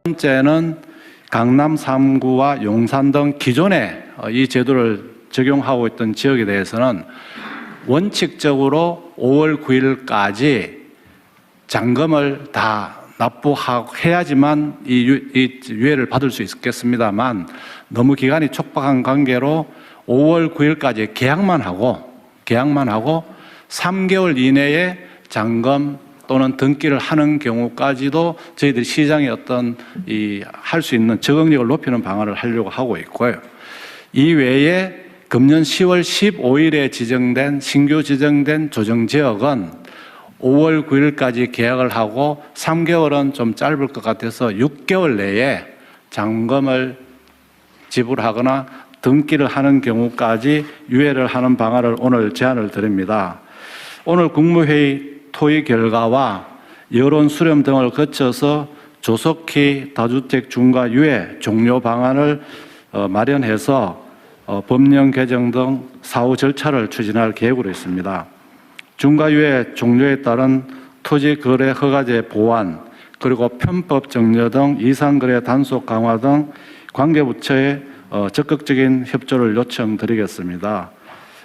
번째는 강남 3구와 용산 등 기존에 이 제도를 적용하고 있던 지역에 대해서는 원칙적으로 5월 9일까지 잔금을 다 납부해야지만 이 유예를 받을 수 있겠습니다만 너무 기간이 촉박한 관계로 5월 9일까지 계약만 하고 3개월 이내에 잔금 또는 등기를 하는 경우까지도 저희들이 시장에 어떤 할 수 있는 적응력을 높이는 방안을 하려고 하고 있고요. 이 외에 금년 10월 15일에 신규 지정된 조정지역은 5월 9일까지 계약을 하고 3개월은 좀 짧을 것 같아서 6개월 내에 잔금을 지불하거나 등기를 하는 경우까지 유예를 하는 방안을 오늘 제안을 드립니다. 오늘 국무회의 토의 결과와 여론 수렴 등을 거쳐서 조속히 다주택 중과 유예 종료 방안을 마련해서 법령 개정 등 사후 절차를 추진할 계획으로 있습니다. 중과유예 종료에 따른 토지거래 허가제 보완, 그리고 편법 정려 등 이상거래 단속 강화 등 관계부처의 적극적인 협조를 요청드리겠습니다.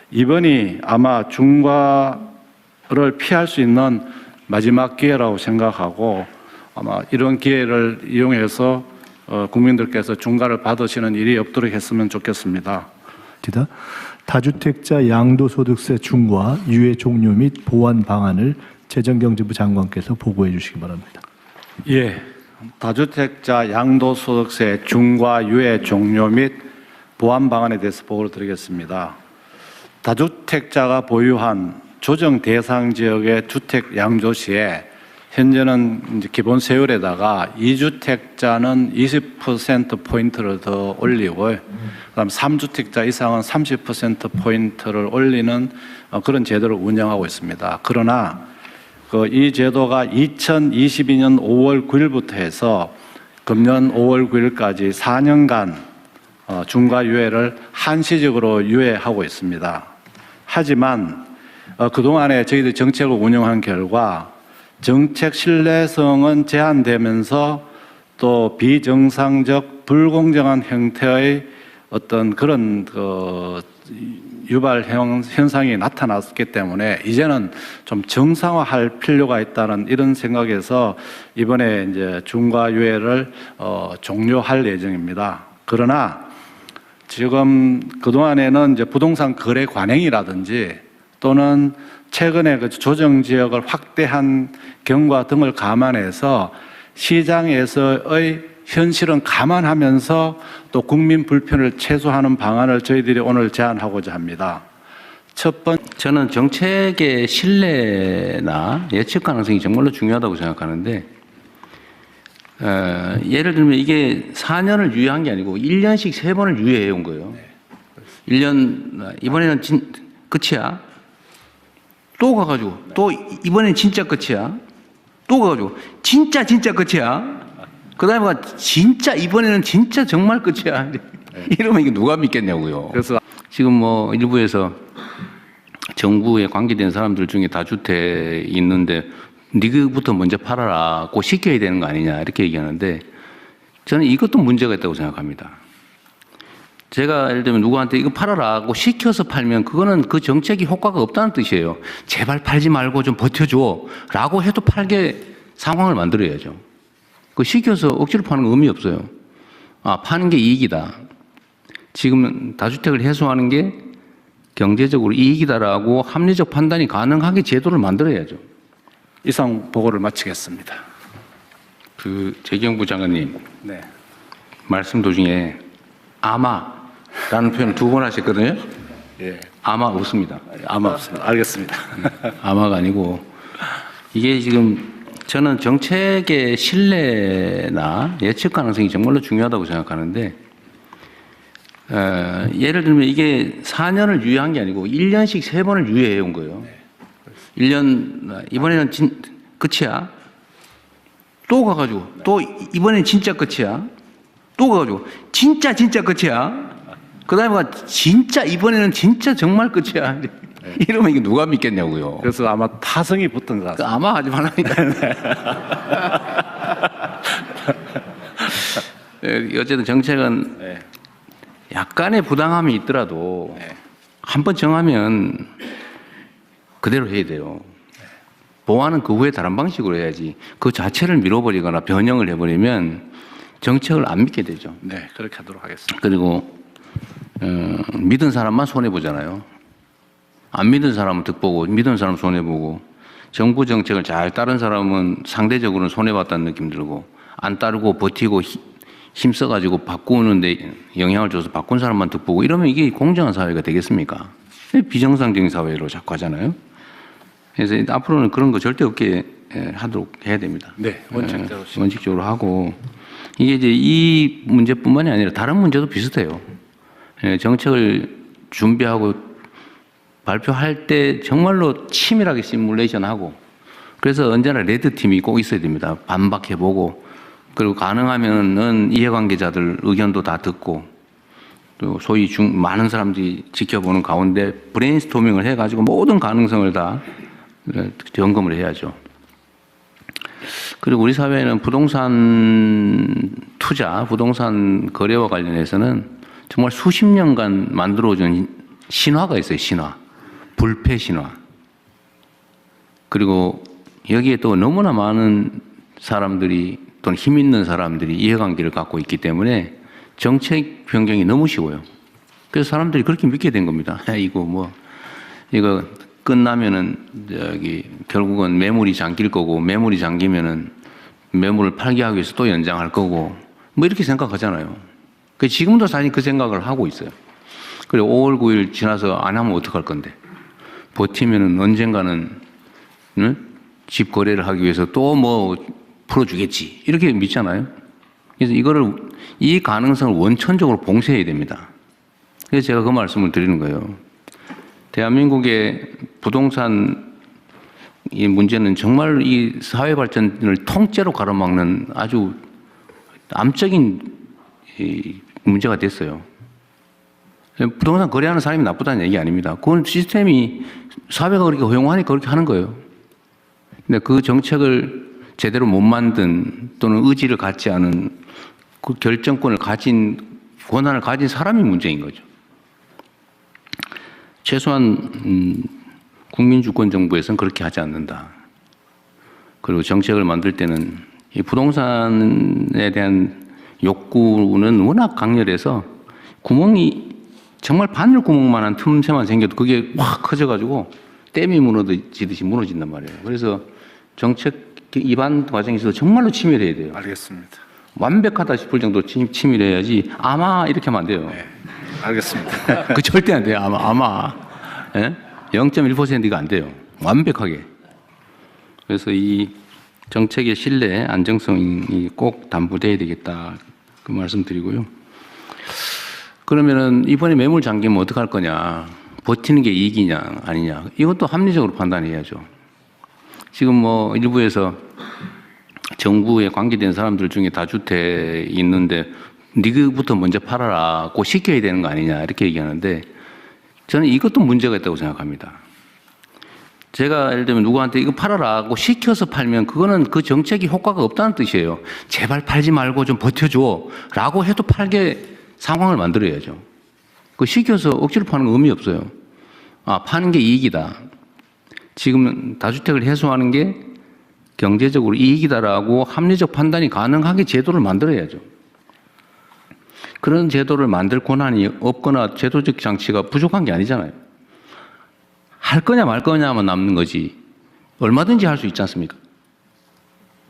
이번이 아마 중과를 피할 수 있는 마지막 기회라고 생각하고 아마 이런 기회를 이용해서 국민들께서 중과를 받으시는 일이 없도록 했으면 좋겠습니다. 다주택자 양도소득세 중과 유예 종료 및 보완 방안을 재정경제부 장관께서 보고해 주시기 바랍니다. 예, 다주택자 양도소득세 중과 유예 종료 및 보완 방안에 대해서 보고를 드리겠습니다. 다주택자가 보유한 조정 대상 지역의 주택 양도 시에 현재는 이제 기본 세율에다가 2주택자는 20%포인트를 더 올리고 그다음 3주택자 이상은 30%포인트를 올리는 그런 제도를 운영하고 있습니다. 그러나 이 제도가 2022년 5월 9일부터 해서 금년 5월 9일까지 4년간 중과 유예를 한시적으로 유예하고 있습니다. 하지만 그동안에 저희들이 정책을 운영한 결과 정책 신뢰성은 제한되면서 또 비정상적 불공정한 형태의 어떤 그런 유발 현상이 나타났기 때문에 이제는 좀 정상화할 필요가 있다는 이런 생각에서 이번에 이제 중과 유예를 종료할 예정입니다. 그러나 지금 그동안에는 이제 부동산 거래 관행이라든지 또는 최근에 그 조정 지역을 확대한 경과 등을 감안해서 시장에서의 현실은 감안하면서 또 국민 불편을 최소화하는 방안을 저희들이 오늘 제안하고자 합니다. 첫 번째, 저는 정책의 신뢰나 예측 가능성이 정말로 중요하다고 생각하는데 예를 들면 이게 4년을 유예한 게 아니고 1년씩 3번을 유예해 온 거예요. 1년 이번에는 끝이야. 또 가가지고 또 이번엔 진짜 끝이야. 또 가가지고 진짜 끝이야. 그 다음에 진짜 이번에는 진짜 정말 끝이야. 이러면 이게 누가 믿겠냐고요. 그래서 지금 뭐 일부에서 정부에 관계된 사람들 중에 다주택 있는데 니그부터 먼저 팔아라고 시켜야 되는 거 아니냐 이렇게 얘기하는데 저는 이것도 문제가 있다고 생각합니다. 제가 예를 들면 누구한테 이거 팔아라고 시켜서 팔면 그거는 그 정책이 효과가 없다는 뜻이에요. 제발 팔지 말고 좀 버텨줘 라고 해도 팔게 상황을 만들어야죠. 그 시켜서 억지로 파는 건 의미 없어요. 파는 게 이익이다. 지금 다주택을 해소하는 게 경제적으로 이익이다라고 합리적 판단이 가능하게 제도를 만들어야죠. 이상 보고를 마치겠습니다. 재경부 장관님, 네. 말씀 도중에 아마라는 표현을 2번 하셨거든요. 예. 아마 없습니다. 아마 없습니다. 알겠습니다. 아마가 아니고 이게 지금 저는 정책의 신뢰나 예측 가능성이 정말로 중요하다고 생각하는데 예를 들면 이게 4년을 유예한 게 아니고 1년씩 3번을 유예해 온 거예요. 1년 이번에는 끝이야. 또 가가지고 또 이번엔 진짜 끝이야. 또 가가지고 진짜 끝이야. 그 다음에 진짜 이번에는 진짜 정말 끝이야. 이러면 이게 누가 믿겠냐고요. 그래서 아마 타성이 붙은 것 같습니다. 아마 하지 말라니까. 어쨌든 정책은 네. 약간의 부당함이 있더라도 네. 한번 정하면 그대로 해야 돼요. 보완은 그 후에 다른 방식으로 해야지. 그 자체를 밀어버리거나 변형을 해버리면 정책을 안 믿게 되죠. 네, 그렇게 하도록 하겠습니다. 그리고 믿은 사람만 손해 보잖아요. 안 믿은 사람은 득보고, 믿은 사람은 손해 보고, 정부 정책을 잘 따른 사람은 상대적으로는 손해 봤다는 느낌 들고, 안 따르고 버티고 힘써가지고 바꾸는데 영향을 줘서 바꾼 사람만 득보고, 이러면 이게 공정한 사회가 되겠습니까? 비정상적인 사회로 자꾸 하잖아요. 그래서 앞으로는 그런 거 절대 없게 하도록 해야 됩니다. 네, 원칙대로. 원칙적으로 하고, 이게 이제 이 문제뿐만이 아니라 다른 문제도 비슷해요. 정책을 준비하고 발표할 때 정말로 치밀하게 시뮬레이션 하고, 그래서 언제나 레드 팀이 꼭 있어야 됩니다. 반박해보고, 그리고 가능하면은 이해관계자들 의견도 다 듣고, 또 소위 많은 사람들이 지켜보는 가운데 브레인스토밍을 해가지고 모든 가능성을 다 점검을 해야죠. 그리고 우리 사회는 부동산 투자, 부동산 거래와 관련해서는 정말 수십 년간 만들어준 신화가 있어요, 신화. 불패 신화. 그리고 여기에 또 너무나 많은 사람들이 또는 힘 있는 사람들이 이해관계를 갖고 있기 때문에 정책 변경이 너무 쉬워요. 그래서 사람들이 그렇게 믿게 된 겁니다. 이거 끝나면은 결국은 매물이 잠길 거고, 매물이 잠기면은 매물을 팔게 하기 위해서 또 연장할 거고, 뭐 이렇게 생각하잖아요. 지금도 사실 그 생각을 하고 있어요. 그리고 5월 9일 지나서 안 하면 어떡할 건데. 버티면은 언젠가는 집 거래를 하기 위해서 또 뭐 풀어주겠지. 이렇게 믿잖아요. 그래서 이 가능성을 원천적으로 봉쇄해야 됩니다. 그래서 제가 그 말씀을 드리는 거예요. 대한민국의 부동산 이 문제는 정말 이 사회 발전을 통째로 가로막는 아주 암적인 문제가 됐어요. 부동산 거래하는 사람이 나쁘다는 얘기 아닙니다. 그건 시스템이 사회가 그렇게 허용하니까 그렇게 하는 거예요. 근데 그 정책을 제대로 못 만든 또는 의지를 갖지 않은 그 결정권을 가진 권한을 가진 사람이 문제인 거죠. 최소한 국민주권 정부에서는 그렇게 하지 않는다. 그리고 정책을 만들 때는 이 부동산에 대한 욕구는 워낙 강렬해서 구멍이 정말 바늘 구멍만한 틈새만 생겨도 그게 확 커져가지고 댐이 무너지듯이 무너진단 말이에요. 그래서 정책 입안 과정에서 정말로 치밀해야 돼요. 알겠습니다. 완벽하다 싶을 정도로 치밀해야지 아마 이렇게 하면 안 돼요. 네, 알겠습니다. 그 절대 안 돼요. 아마. 예? 0.1%가 안 돼요. 완벽하게. 그래서 이 정책의 신뢰, 안정성이 꼭 담보돼야 되겠다. 그 말씀 드리고요. 그러면은 이번에 매물 잠기면 어떡할 거냐. 버티는 게 이익이냐, 아니냐. 이것도 합리적으로 판단해야죠. 지금 뭐 일부에서 정부에 관계된 사람들 중에 다주택 있는데 니그부터 먼저 팔아라고 시켜야 되는 거 아니냐 이렇게 얘기하는데 저는 이것도 문제가 있다고 생각합니다. 제가 예를 들면 누구한테 이거 팔아라고 시켜서 팔면 그거는 그 정책이 효과가 없다는 뜻이에요. 제발 팔지 말고 좀 버텨줘 라고 해도 팔게 상황을 만들어야죠. 그 시켜서 억지로 파는 건 의미 없어요. 파는 게 이익이다. 지금 다주택을 해소하는 게 경제적으로 이익이다라고 합리적 판단이 가능하게 제도를 만들어야죠. 그런 제도를 만들 권한이 없거나 제도적 장치가 부족한 게 아니잖아요. 할 거냐 말 거냐만 남는 거지 얼마든지 할 수 있지 않습니까?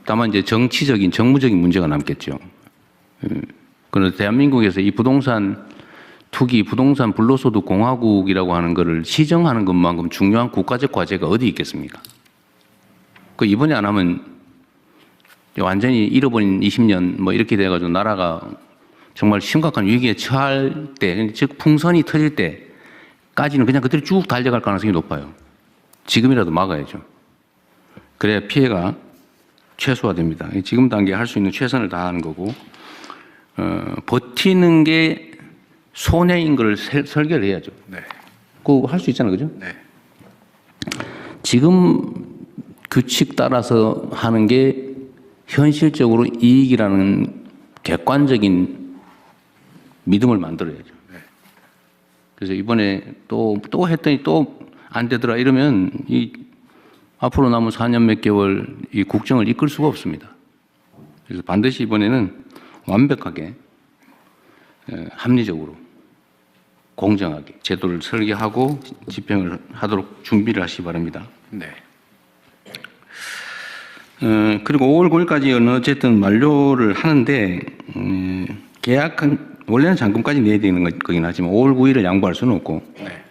다만 이제 정치적인 정무적인 문제가 남겠죠. 그런데 대한민국에서 이 부동산 투기, 부동산 불로소득 공화국이라고 하는 것을 시정하는 것만큼 중요한 국가적 과제가 어디 있겠습니까? 그 이번에 안 하면 완전히 잃어버린 20년 뭐 이렇게 돼가지고 나라가 정말 심각한 위기에 처할 때, 즉 풍선이 터질 때까지는 그냥 그대로 쭉 달려갈 가능성이 높아요. 지금이라도 막아야죠. 그래야 피해가 최소화됩니다. 지금 단계에 할 수 있는 최선을 다하는 거고, 버티는 게 손해인 걸 설계를 해야죠. 네. 그거 할 수 있잖아요. 그죠? 네. 지금 규칙 따라서 하는 게 현실적으로 이익이라는 객관적인 믿음을 만들어야죠. 그래서 이번에 또 했더니 또 안 되더라 이러면 이 앞으로 남은 4년 몇 개월 이 국정을 이끌 수가 없습니다. 그래서 반드시 이번에는 완벽하게 합리적으로 공정하게 제도를 설계하고 집행을 하도록 준비를 하시기 바랍니다. 네. 그리고 5월 9일까지는 어쨌든 만료를 하는데 계약한 원래는 잔금까지 내야 되는 거긴 하지만 5월 9일을 양보할 수는 없고 네.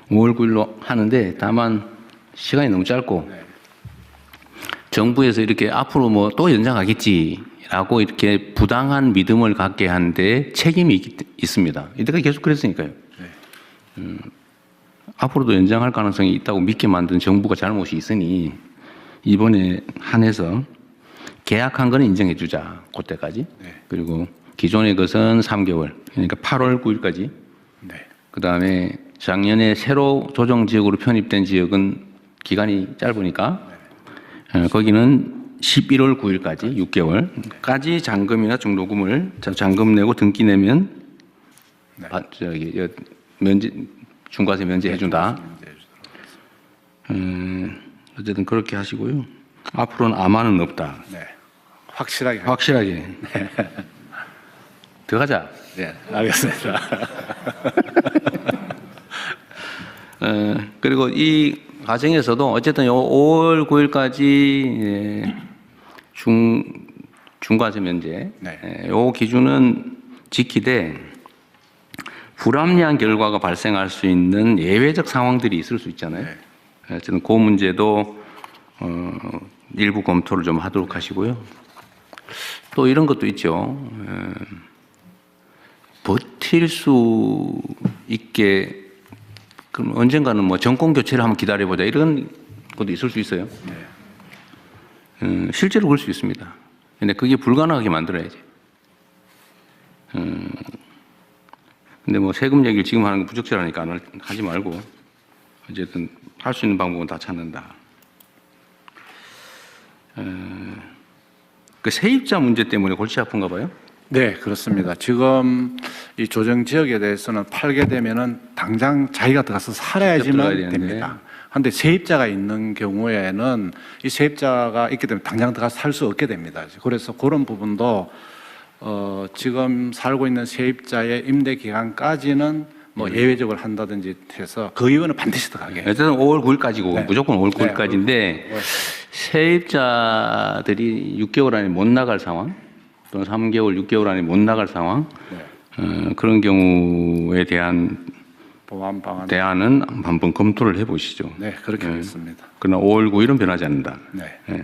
5월 9일로 하는데 다만 시간이 너무 짧고 네. 정부에서 이렇게 앞으로 뭐 또 연장하겠지라고 이렇게 부당한 믿음을 갖게 하는데 책임이 있습니다. 이때까지 계속 그랬으니까요. 네. 앞으로도 연장할 가능성이 있다고 믿게 만든 정부가 잘못이 있으니 이번에 한해서 계약한 거는 인정해 주자. 그때까지. 네. 그리고 기존의 것은 3개월. 그러니까 8월 9일까지. 네. 그다음에 작년에 새로 조정 지역으로 편입된 지역은 기간이 짧으니까 거기는 11월 9일까지 6개월까지 잔금이나 중도금을 잔금 내고 등기 내면 네. 면제 중과세 면제해 준다. 네. 어쨌든 그렇게 하시고요. 앞으로는 아마는 없다. 네. 확실하게. 확실하게. 들어가자. 네. 알겠습니다. 그리고 이 과정에서도 어쨌든 요 5월 9일까지 중과세 면제 네. 요 기준은 지키되 불합리한 결과가 발생할 수 있는 예외적 상황들이 있을 수 있잖아요. 네. 어쨌든 그 문제도 일부 검토를 좀 하도록 하시고요. 또 이런 것도 있죠. 버틸 수 있게 그럼 언젠가는 뭐 정권 교체를 한번 기다려보자 이런 것도 있을 수 있어요. 실제로 그럴 수 있습니다. 근데 그게 불가능하게 만들어야지. 근데 뭐 세금 얘기를 지금 하는 건 부적절하니까 하지 말고 어쨌든 할 수 있는 방법은 다 찾는다. 그 세입자 문제 때문에 골치 아픈가 봐요. 네, 그렇습니다. 지금 이 조정 지역에 대해서는 팔게 되면은 당장 자기가 들어가서 직접 살아야지만 들어가야 되는데. 됩니다. 그런데 세입자가 있는 경우에는 이 세입자가 있기 때문에 당장 들어가서 살 수 없게 됩니다. 그래서 그런 부분도 지금 살고 있는 세입자의 임대 기간까지는 뭐 예외적으로 한다든지 해서 그 이유는 반드시 들어가게. 어쨌든 5월 9일까지고 네. 무조건 5월 네. 9일까지인데 세입자들이 6개월 안에 못 나갈 상황 또는 3개월, 6개월 안에 못 나갈 상황 네. 그런 경우에 대한 보완 방안. 대안은 한번 검토를 해보시죠. 네, 그렇게 하겠습니다. 그러나 5월 9일은 변하지 않는다. 네. 네.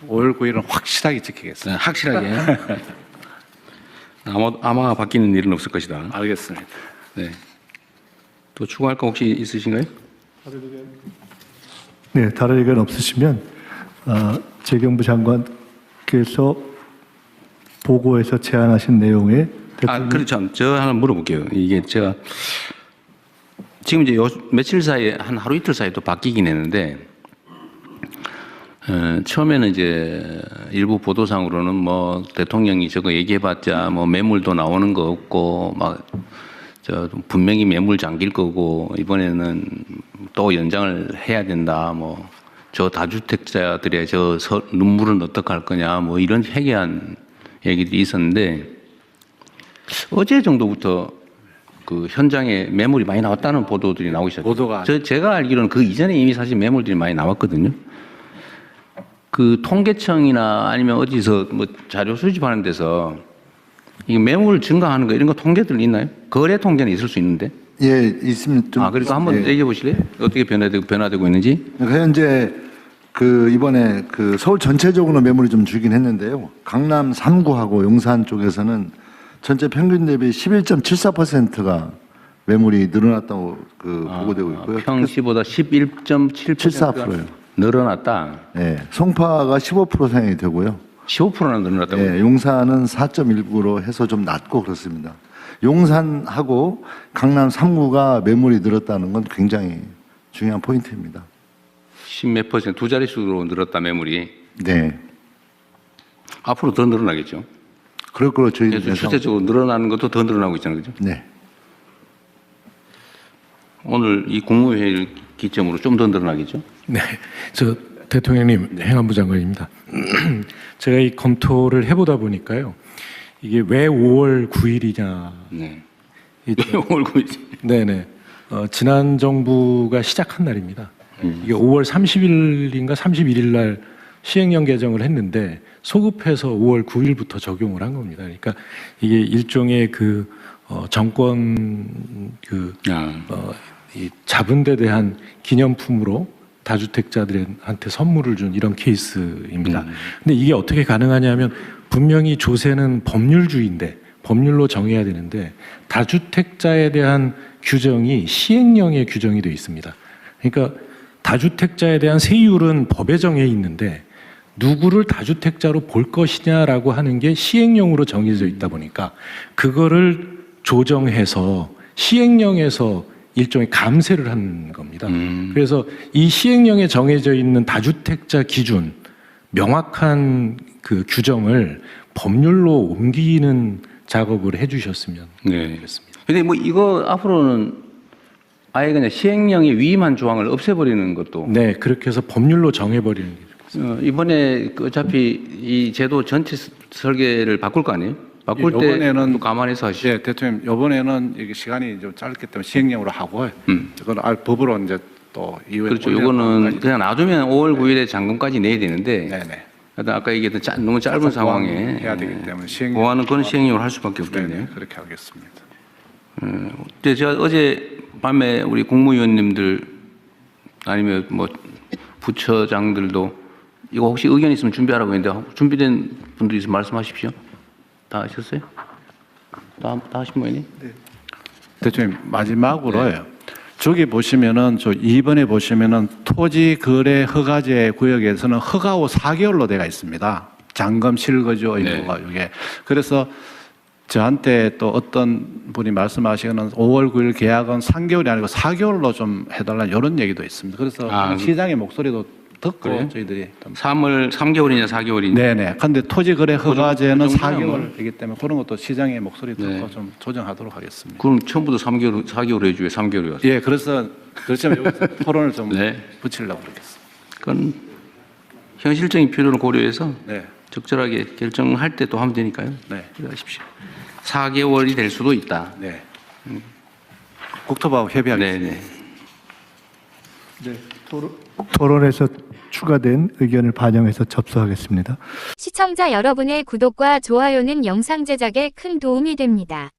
5월 9일은 확실하게 지키겠습니다. 확실하게. 아마 바뀌는 일은 없을 것이다. 알겠습니다. 네. 또 추가할 거 혹시 있으신가요? 네, 다른 의견 없으시면 재경부 장관께서 보고에서 제안하신 내용에 그렇죠. 저 하나 물어볼게요. 이게 제가 지금 이제 며칠 사이에 한 하루 이틀 사이에 또 바뀌긴 했는데 처음에는 이제 일부 보도상으로는 뭐 대통령이 저거 얘기해봤자 뭐 매물도 나오는 거 없고 막 저 분명히 매물 잠길 거고 이번에는 또 연장을 해야 된다 뭐 저 다주택자들의 저 눈물은 어떡할 거냐 뭐 이런 회개한 얘기들이 있었는데 어제 정도부터 그 현장에 매물이 많이 나왔다는 보도들이 나오기 시작했어요. 보도가 제가 알기로는 그 이전에 이미 사실 매물들이 많이 나왔거든요. 그 통계청이나 아니면 어디서 뭐 자료 수집하는 데서 이 매물 증가하는 거 이런 거 통계들 있나요? 거래 통계는 있을 수 있는데. 예, 있습니다. 그래서 한번 예. 얘기해 보실래요? 어떻게 변화되고 있는지? 현재 이번에 서울 전체적으로 매물이 좀 줄긴 했는데요. 강남 3구하고 용산 쪽에서는 전체 평균 대비 11.74%가 매물이 늘어났다고 보고되고 있고요. 평시보다 11.7%가 74%예요. 늘어났다. 예, 송파가 15% 상향이 되고요. 15%나 늘어났다고. 예, 용산은 4.19로 해서 좀 낮고 그렇습니다. 용산하고 강남 3구가 매물이 늘었다는 건 굉장히 중요한 포인트입니다. 10몇 퍼센트 두 자릿수로 늘었다 매물이. 네. 앞으로 더 늘어나겠죠. 그럴 거로 저희 그래서 추세적으로 늘어나는 것도 더 늘어나고 있잖아요, 그죠? 네. 오늘 이 국무회의를 기점으로 좀 더 늘어나겠죠? 네, 저 대통령님 행안부 장관입니다. 제가 이 검토를 해보다 보니까요, 이게 왜 5월 9일이냐? 네. 이- 왜 5월 9일? 네네. 지난 정부가 시작한 날입니다. 이게 5월 30일인가 31일 날 시행령 개정을 했는데 소급해서 5월 9일부터 적용을 한 겁니다. 그러니까 이게 일종의 그 정권 그 이 자본에 대한 기념품으로 다주택자들한테 선물을 준 이런 케이스입니다. 근데 이게 어떻게 가능하냐면 분명히 조세는 법률주의인데 법률로 정해야 되는데 다주택자에 대한 규정이 시행령에 규정이 되어 있습니다. 그러니까 다주택자에 대한 세율은 법에 정해 있는데 누구를 다주택자로 볼 것이냐라고 하는 게 시행령으로 정해져 있다 보니까 그거를 조정해서 시행령에서 일종의 감세를 한 겁니다. 그래서 이 시행령에 정해져 있는 다주택자 기준 명확한 그 규정을 법률로 옮기는 작업을 해주셨으면 네. 좋겠습니다. 근데 뭐 이거 앞으로는 아예 그냥 시행령에 위임한 조항을 없애버리는 것도 네, 그렇게 해서 법률로 정해버리는 게 좋겠습니다. 이번에 그 어차피 이 제도 전체 설계를 바꿀 거 아니에요? 바꿀 때 이번에는 또 감안해서 하시죠. 예, 대통령 이번에는 이게 시간이 좀 짧기 때문에 시행령으로 하고 그건 법으로 이제 또 이후에 그렇죠. 올리는 이거는 부분까지. 그냥 놔두면 5월 9일에 잔금까지 내야 되는데 네네. 하여튼 아까 얘기했던 너무 짧은 상황에 해야 되기 때문에 시행령 보완은 그런 시행령을 할 수밖에 없겠네요. 네네, 그렇게 하겠습니다. 근데 제가 어제 밤에 우리 국무위원님들 아니면 뭐 부처장들도 이거 혹시 의견 있으면 준비하라고 했는데 준비된 분들 있으면 말씀하십시오. 다 하셨어요? 다 하신 모양이네? 대통령 마지막으로요. 저기 보시면은 저 2번에 보시면은 토지 거래 허가제 구역에서는 허가 후 4개월로 돼가 있습니다. 잔금 실거주 의무가 이게 그래서 저한테 또 어떤 분이 말씀하시기는 5월 9일 계약은 3개월이 아니고 4개월로 좀 해달라 이런 얘기도 있습니다. 그래서 시장의 목소리도 듣고 그래요? 저희들이 좀 3개월이냐 4개월이냐. 네네. 근데 토지 거래 허가제는 그 정도면 4개월이기 때문에 그런 것도 시장의 목소리 듣고 좀 조정하도록 하겠습니다. 그럼 처음부터 4개월 해주게 3개월이었어요. 예, 그래서 그렇지만 여기서 토론을 좀 네. 붙이려고 그러겠습니다. 그건 현실적인 필요를 고려해서 네. 적절하게 결정할 때 또 하면 되니까요. 네. 그러십시오. 4개월이 될 수도 있다. 네. 국토부하고 협의하겠습니다. 네네. 네, 토론에서 추가된 의견을 반영해서 접수하겠습니다. 시청자 여러분의 구독과 좋아요는 영상 제작에 큰 도움이 됩니다.